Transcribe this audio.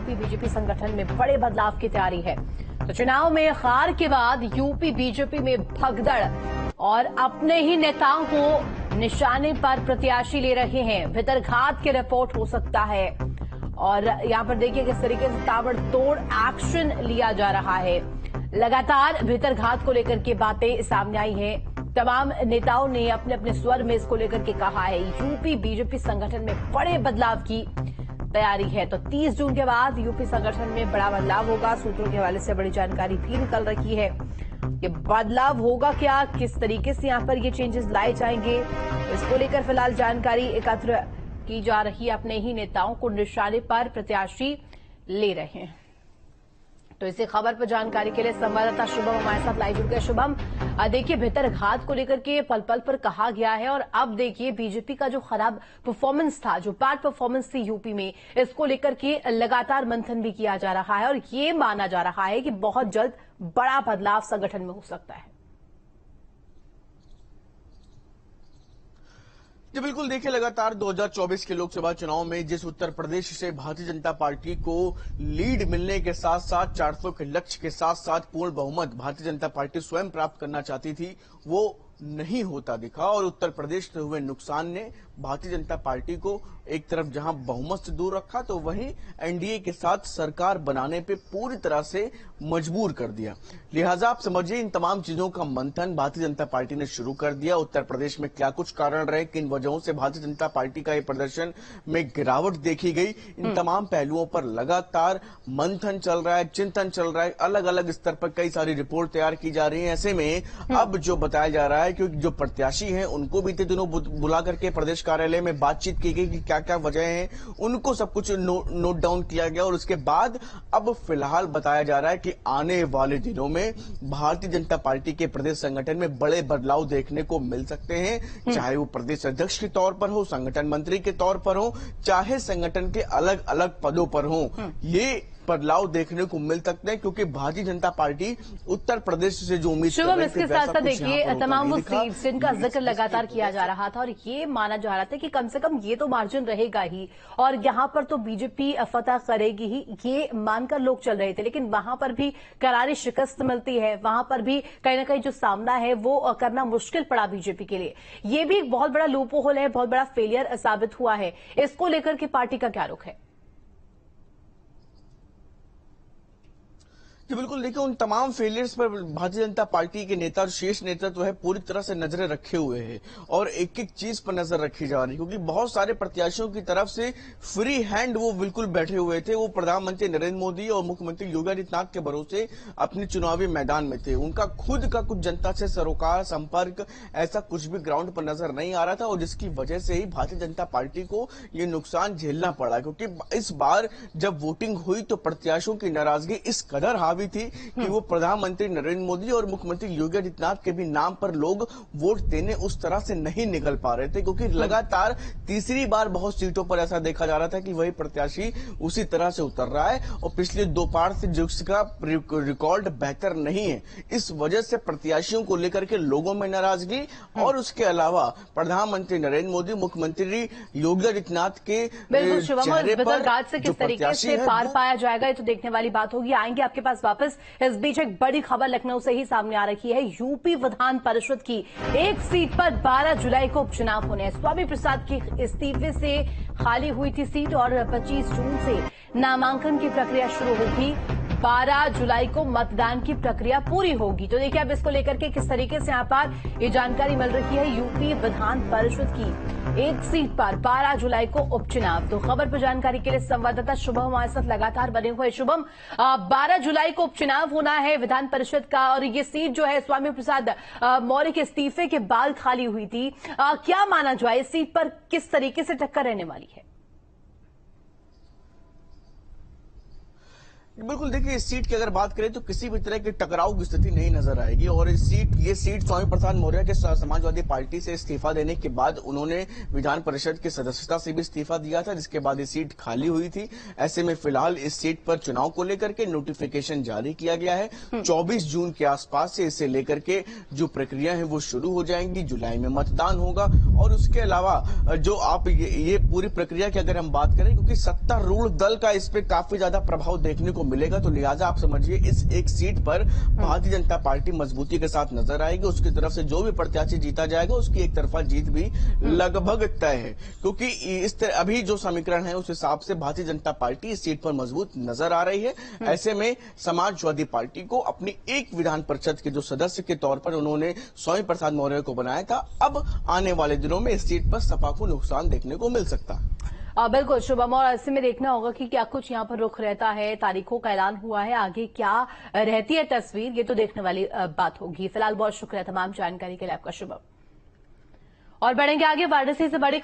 UP BJP संगठन में बड़े बदलाव की तैयारी है। तो चुनाव में हार के बाद यूपी बीजेपी में भगदड़ और अपने ही नेताओं को निशाने पर प्रत्याशी ले रहे हैं। भितरघात की रिपोर्ट हो सकता है और यहां पर देखिए किस तरीके से ताबड़तोड़ एक्शन लिया जा रहा है। लगातार भितरघात को लेकर के बातें सामने आई हैं। तमाम नेताओं ने अपने अपने स्वर में इसको लेकर के कहा है। यूपी बीजेपी संगठन में बड़े बदलाव की तैयारी है। तो 30 जून के बाद यूपी संगठन में बड़ा बदलाव होगा। सूत्रों के हवाले से बड़ी जानकारी भी निकल रही है। ये बदलाव होगा क्या, किस तरीके से यहां पर ये चेंजेस लाए जाएंगे, इसको लेकर फिलहाल जानकारी एकत्र की जा रही है। अपने ही नेताओं को निशाने पर प्रत्याशी ले रहे हैं। तो इसी खबर पर जानकारी के लिए संवाददाता शुभम हमारे साथ लाइव जुड़ गए। शुभम, देखिए भितरघात को लेकर के पल पल पर कहा गया है और अब देखिए बीजेपी का जो खराब परफॉर्मेंस था, जो बैड परफॉर्मेंस थी यूपी में, इसको लेकर के लगातार मंथन भी किया जा रहा है और ये माना जा रहा है कि बहुत जल्द बड़ा बदलाव संगठन में हो सकता है। जी बिल्कुल, देखिए लगातार 2024 के लोकसभा चुनाव में जिस उत्तर प्रदेश से भारतीय जनता पार्टी को लीड मिलने के साथ साथ 400 के लक्ष्य के साथ साथ पूर्ण बहुमत भारतीय जनता पार्टी स्वयं प्राप्त करना चाहती थी, वो नहीं होता दिखा और उत्तर प्रदेश से हुए नुकसान ने भारतीय जनता पार्टी को एक तरफ जहां बहुमत से दूर रखा तो वहीं एनडीए के साथ सरकार बनाने पे पूरी तरह से मजबूर कर दिया। लिहाजा आप समझिए इन तमाम चीजों का मंथन भारतीय जनता पार्टी ने शुरू कर दिया। उत्तर प्रदेश में क्या कुछ कारण रहे, किन वजहों से भारतीय जनता पार्टी का ये प्रदर्शन में गिरावट देखी गई, इन तमाम पहलुओं पर लगातार मंथन चल रहा है, चिंतन चल रहा है। अलग अलग स्तर पर कई सारी रिपोर्ट तैयार की जा रही है। ऐसे में अब जो बताया जा रहा है क्योंकि जो प्रत्याशी हैं उनको बीते दिनों बुला करके प्रदेश कार्यालय में बातचीत की गई कि क्या क्या वजह हैं, उनको सब कुछ नोट डाउन किया गया और उसके बाद अब फिलहाल बताया जा रहा है कि आने वाले दिनों में भारतीय जनता पार्टी के प्रदेश संगठन में बड़े बदलाव देखने को मिल सकते हैं, चाहे वो प्रदेश अध्यक्ष के तौर पर हो, संगठन मंत्री के तौर पर हो, चाहे संगठन के अलग अलग पदों पर हो। ये बदलाव देखने को मिल सकते हैं क्योंकि भारतीय जनता पार्टी उत्तर प्रदेश से जो उम्मीद कर रही थी, इसके साथ साथ देखिए तमाम वो सीट्स जिनका जिक्र लगातार किया जा रहा था और ये माना जा रहा था कि कम से कम ये तो मार्जिन रहेगा ही और यहां पर तो बीजेपी फतह करेगी ही, ये मानकर लोग चल रहे थे। लेकिन वहां पर भी करारी शिकस्त मिलती है, वहां पर भी कहीं ना कहीं जो सामना है वो करना मुश्किल पड़ा बीजेपी के लिए। ये भी एक बहुत बड़ा लूप होल है, बहुत बड़ा फेलियर साबित हुआ है। इसको लेकर के पार्टी का क्या रुख है? जी बिल्कुल, देखिए उन तमाम फेलियर्स पर भारतीय जनता पार्टी के नेता और शीर्ष नेतृत्व है पूरी तरह से नजरें रखे हुए हैं और एक एक चीज पर नजर रखी जा रही है क्योंकि बहुत सारे प्रत्याशियों की तरफ से फ्री हैंड वो बिल्कुल बैठे हुए थे। वो प्रधानमंत्री नरेंद्र मोदी और मुख्यमंत्री योगी आदित्यनाथ के भरोसे अपने चुनावी मैदान में थे। उनका खुद का कुछ जनता से सरोकार संपर्क ऐसा कुछ भी ग्राउंड पर नजर नहीं आ रहा था और जिसकी वजह से ही भारतीय जनता पार्टी को ये नुकसान झेलना पड़ा क्योंकि इस बार जब वोटिंग हुई तो प्रत्याशियों की नाराजगी इस कदर हावी थी कि वो प्रधानमंत्री नरेंद्र मोदी और मुख्यमंत्री योगी आदित्यनाथ के भी नाम पर लोग वोट देने उस तरह से नहीं निकल पा रहे थे क्योंकि लगातार तीसरी बार बहुत सीटों पर ऐसा देखा जा रहा था कि वही प्रत्याशी उसी तरह से उतर रहा है और पिछले दो बार से जिसका रिकॉर्ड बेहतर नहीं है। इस वजह से प्रत्याशियों को लेकर के लोगों में नाराजगी और उसके अलावा प्रधानमंत्री नरेंद्र मोदी मुख्यमंत्री योगी आदित्यनाथ के चेहरे पर से किस तरीके से पार पाया जाएगा ये तो देखने वाली बात होगी। आएंगे आपके पास वापस। इस बीच एक बड़ी खबर लखनऊ से ही सामने आ रही है। यूपी विधान परिषद की एक सीट पर 12 जुलाई को उपचुनाव होने हैं। स्वामी प्रसाद के इस्तीफे से खाली हुई थी सीट और 25 जून से नामांकन की प्रक्रिया शुरू होगी। 12 जुलाई को मतदान की प्रक्रिया पूरी होगी। तो देखिए अब इसको लेकर के किस तरीके से यहाँ पर ये जानकारी मिल रही है। यूपी विधान परिषद की एक सीट पर 12 जुलाई को उपचुनाव। तो खबर पर जानकारी के लिए संवाददाता शुभम हमारे साथ लगातार बने हुए। शुभम, 12 जुलाई को उपचुनाव होना है विधान परिषद का और ये सीट जो है स्वामी प्रसाद मौर्य के इस्तीफे के बाद खाली हुई थी। क्या माना जाए इस सीट पर किस तरीके से टक्कर रहने वाली है? बिल्कुल, देखिए इस सीट की अगर बात करें तो किसी भी तरह की टकराव की स्थिति नहीं नजर आएगी और ये सीट स्वामी प्रसाद मौर्य के समाजवादी पार्टी से इस्तीफा देने के बाद उन्होंने विधान परिषद की सदस्यता से भी इस्तीफा दिया था, जिसके बाद ये सीट खाली हुई थी। ऐसे में फिलहाल इस सीट पर चुनाव को लेकर के नोटिफिकेशन जारी किया गया है। 24 जून के आसपास से इसे लेकर के जो प्रक्रिया है वो शुरू हो जाएंगी। जुलाई में मतदान होगा और उसके अलावा जो आप ये पूरी प्रक्रिया की अगर हम बात करें, क्योंकि सत्तारूढ़ दल का इस पे काफी ज्यादा प्रभाव देखने को मिलेगा, तो लिहाजा आप समझिए इस एक सीट पर भारतीय जनता पार्टी मजबूती के साथ नजर आएगी। उसकी तरफ से जो भी प्रत्याशी जीता जाएगा उसकी एक तरफा जीत भी लगभग तय है, क्योंकि अभी जो समीकरण है उस हिसाब से भारतीय जनता पार्टी इस सीट पर मजबूत नजर आ रही है। ऐसे में समाजवादी पार्टी को अपनी एक विधान परिषद के जो सदस्य के तौर पर उन्होंने स्वामी प्रसाद मौर्य को बनाया था, अब आने वाले दिनों में इस सीट पर सपा को नुकसान देखने को मिल सकता है। बिल्कुल शुभम, और ऐसे में देखना होगा कि क्या कुछ यहाँ पर रुख रहता है, तारीखों का ऐलान हुआ है, आगे क्या रहती है तस्वीर, ये तो देखने वाली बात होगी। फिलहाल बहुत शुक्रिया तमाम जानकारी के लिए आपका शुभम। और बढ़ेंगे आगे वाराणसी से बड़ी